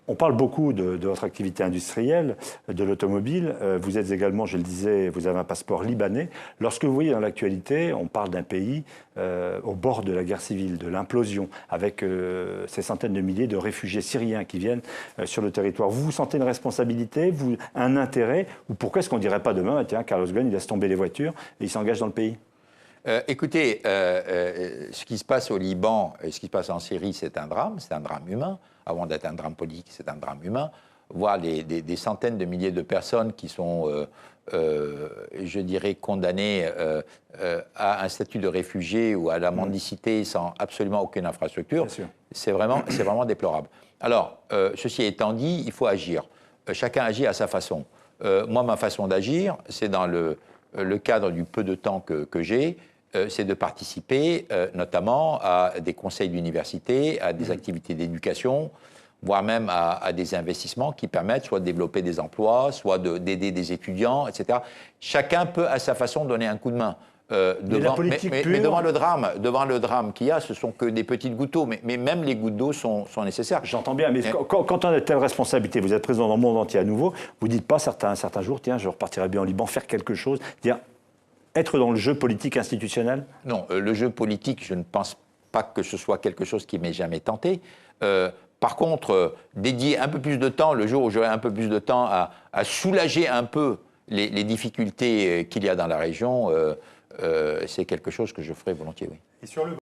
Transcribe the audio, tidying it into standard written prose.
On parle beaucoup de votre activité industrielle, de l'automobile. Vous êtes également, je le disais, vous avez un passeport libanais. Lorsque vous voyez dans l'actualité, on parle d'un pays au bord de la guerre civile, de l'implosion, avec ces centaines de milliers de réfugiés syriens qui viennent sur le territoire. Vous sentez une responsabilité, un intérêt, ou pourquoi est-ce qu'on ne dirait pas demain, tiens, Carlos Ghosn, il laisse tomber les voitures et il s'engage dans le pays? Écoutez, ce qui se passe au Liban et ce qui se passe en Syrie, c'est un drame humain. Avant d'être un drame politique, c'est un drame humain. Voir des centaines de milliers de personnes qui sont, je dirais, condamnées à un statut de réfugié ou à la mendicité sans absolument aucune infrastructure, c'est vraiment déplorable. Alors, ceci étant dit, il faut agir. Chacun agit à sa façon. Moi, ma façon d'agir, c'est dans le cadre du peu de temps que j'ai, c'est de participer notamment à des conseils d'université, à des activités d'éducation, voire même à des investissements qui permettent soit de développer des emplois, soit d'aider des étudiants, etc. Chacun peut à sa façon donner un coup de main. Mais devant le drame qu'il y a, ce sont que des petites gouttes d'eau. Mais même les gouttes d'eau sont nécessaires. J'entends bien, mais quand on a de telles responsabilités, vous êtes présent dans le monde entier à nouveau, vous ne dites pas certains jours, tiens, je repartirai bien au Liban, faire quelque chose, dire être dans le jeu politique institutionnel? Non, le jeu politique, je ne pense pas que ce soit quelque chose qui m'ait jamais tenté. Par contre, dédier un peu plus de temps, le jour où j'aurai un peu plus de temps à soulager un peu les difficultés qu'il y a dans la région, c'est quelque chose que je ferai volontiers, oui.